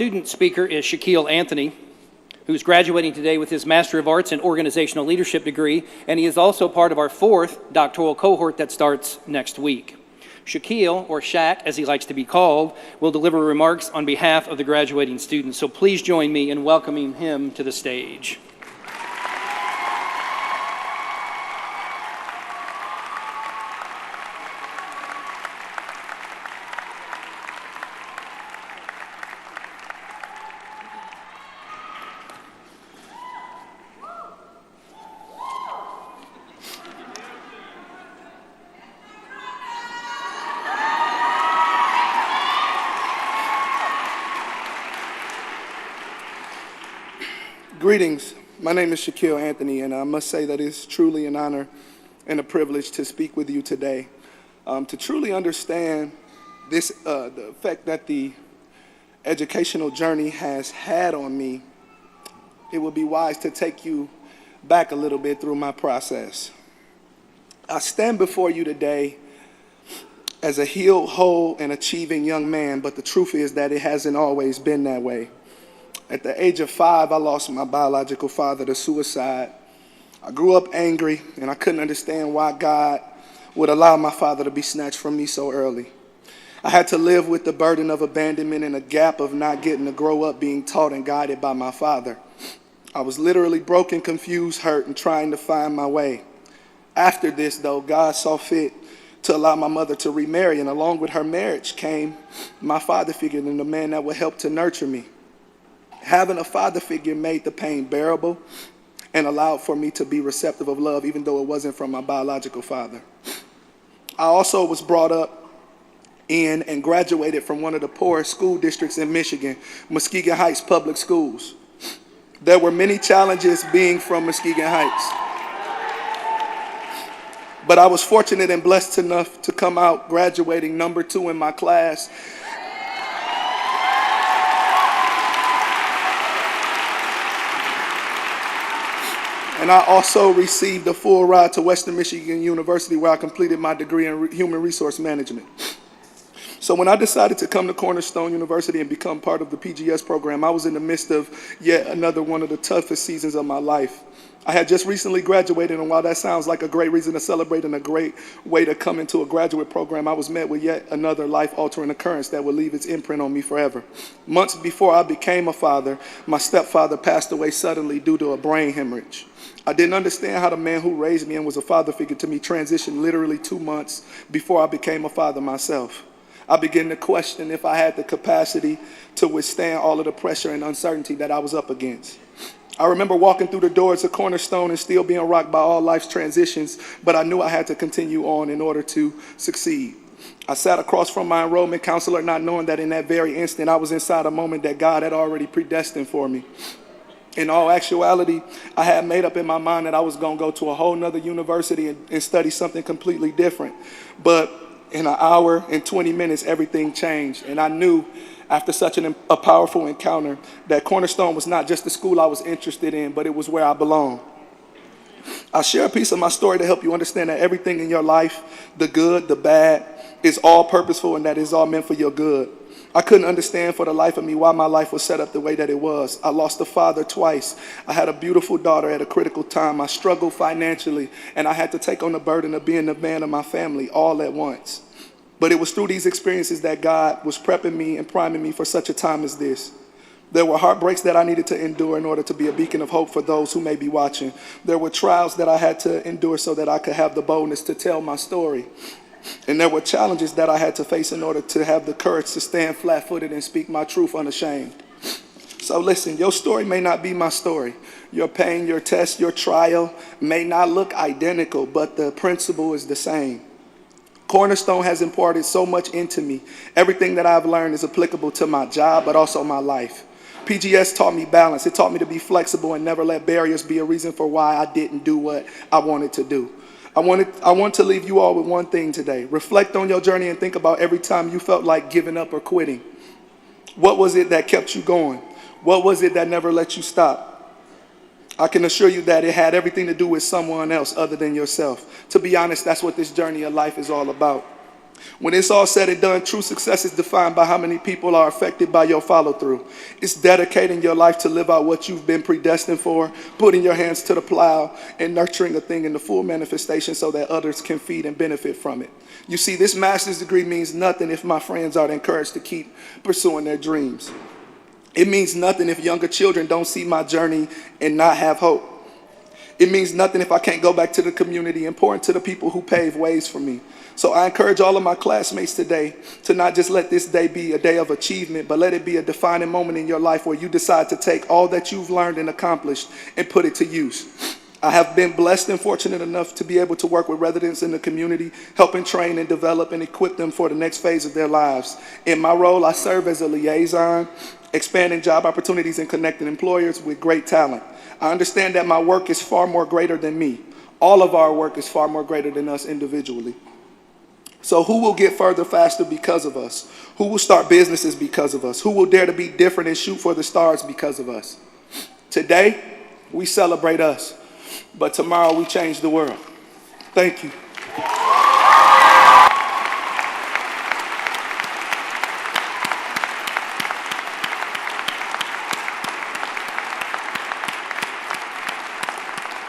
student speaker is Shaquille Anthony, who's graduating today with his Master of Arts in Organizational Leadership degree, and he is also part of our 4th doctoral cohort that starts next week. Shaquille, or Shaq as he likes to be called, will deliver remarks on behalf of the graduating students. So please join me in welcoming him to the stage. Greetings. My name is Shaquille Anthony, and I must say that it's truly an honor and a privilege to speak with you today. To truly understand this, the effect that the educational journey has had on me, it would be wise to take you back a little bit through my process. I stand before you today as a healed, whole, and achieving young man, but the truth is that it hasn't always been that way. At the age of 5, I lost my biological father to suicide. I grew up angry, and I couldn't understand why God would allow my father to be snatched from me so early. I had to live with the burden of abandonment and a gap of not getting to grow up being taught and guided by my father. I was literally broken, confused, hurt, and trying to find my way. After this, though, God saw fit to allow my mother to remarry, and along with her marriage came my father figure and the man that would help to nurture me. Having a father figure made the pain bearable and allowed for me to be receptive of love, even though it wasn't from my biological father. I also was brought up in and graduated from one of the poorest school districts in Michigan, Muskegon Heights Public Schools. There were many challenges being from Muskegon Heights. But I was fortunate and blessed enough to come out graduating number 2 in my class. And I also received a full ride to Western Michigan University, where I completed my degree in human resource management. So when I decided to come to Cornerstone University and become part of the PGS program, I was in the midst of yet another one of the toughest seasons of my life. I had just recently graduated, and while that sounds like a great reason to celebrate and a great way to come into a graduate program, I was met with yet another life-altering occurrence that would leave its imprint on me forever. Months before I became a father, my stepfather passed away suddenly due to a brain hemorrhage. I didn't understand how the man who raised me and was a father figure to me transitioned literally 2 months before I became a father myself. I began to question if I had the capacity to withstand all of the pressure and uncertainty that I was up against. I remember walking through the doors of Cornerstone and still being rocked by all life's transitions, but I knew I had to continue on in order to succeed. I sat across from my enrollment counselor, not knowing that in that very instant I was inside a moment that God had already predestined for me. In all actuality, I had made up in my mind that I was going to go to a whole nother university and study something completely different. But in an hour and 20 minutes, everything changed. And I knew after such a powerful encounter that Cornerstone was not just the school I was interested in, but it was where I belonged. I'll share a piece of my story to help you understand that everything in your life, the good, the bad, is all purposeful and that is all meant for your good. I couldn't understand for the life of me why my life was set up the way that it was. I lost a father twice. I had a beautiful daughter at a critical time. I struggled financially, and I had to take on the burden of being the man of my family all at once. But it was through these experiences that God was prepping me and priming me for such a time as this. There were heartbreaks that I needed to endure in order to be a beacon of hope for those who may be watching. There were trials that I had to endure so that I could have the boldness to tell my story. And there were challenges that I had to face in order to have the courage to stand flat-footed and speak my truth unashamed. So listen, your story may not be my story. Your pain, your test, your trial may not look identical, but the principle is the same. Cornerstone has imparted so much into me. Everything that I've learned is applicable to my job, but also my life. PGS taught me balance. It taught me to be flexible and never let barriers be a reason for why I didn't do what I wanted to do. I want to leave you all with one thing today. Reflect on your journey and think about every time you felt like giving up or quitting. What was it that kept you going? What was it that never let you stop? I can assure you that it had everything to do with someone else other than yourself. To be honest, that's what this journey of life is all about. When it's all said and done, true success is defined by how many people are affected by your follow-through. It's dedicating your life to live out what you've been predestined for, putting your hands to the plow, and nurturing a thing in the full manifestation so that others can feed and benefit from it. You see, this master's degree means nothing if my friends aren't encouraged to keep pursuing their dreams. It means nothing if younger children don't see my journey and not have hope. It means nothing if I can't go back to the community and pour into the people who pave ways for me. So I encourage all of my classmates today to not just let this day be a day of achievement, but let it be a defining moment in your life where you decide to take all that you've learned and accomplished and put it to use. I have been blessed and fortunate enough to be able to work with residents in the community, helping train and develop and equip them for the next phase of their lives. In my role, I serve as a liaison, expanding job opportunities and connecting employers with great talent. I understand that my work is far more greater than me. All of our work is far more greater than us individually. So who will get further faster because of us? Who will start businesses because of us? Who will dare to be different and shoot for the stars because of us? Today, we celebrate us, but tomorrow we change the world. Thank you.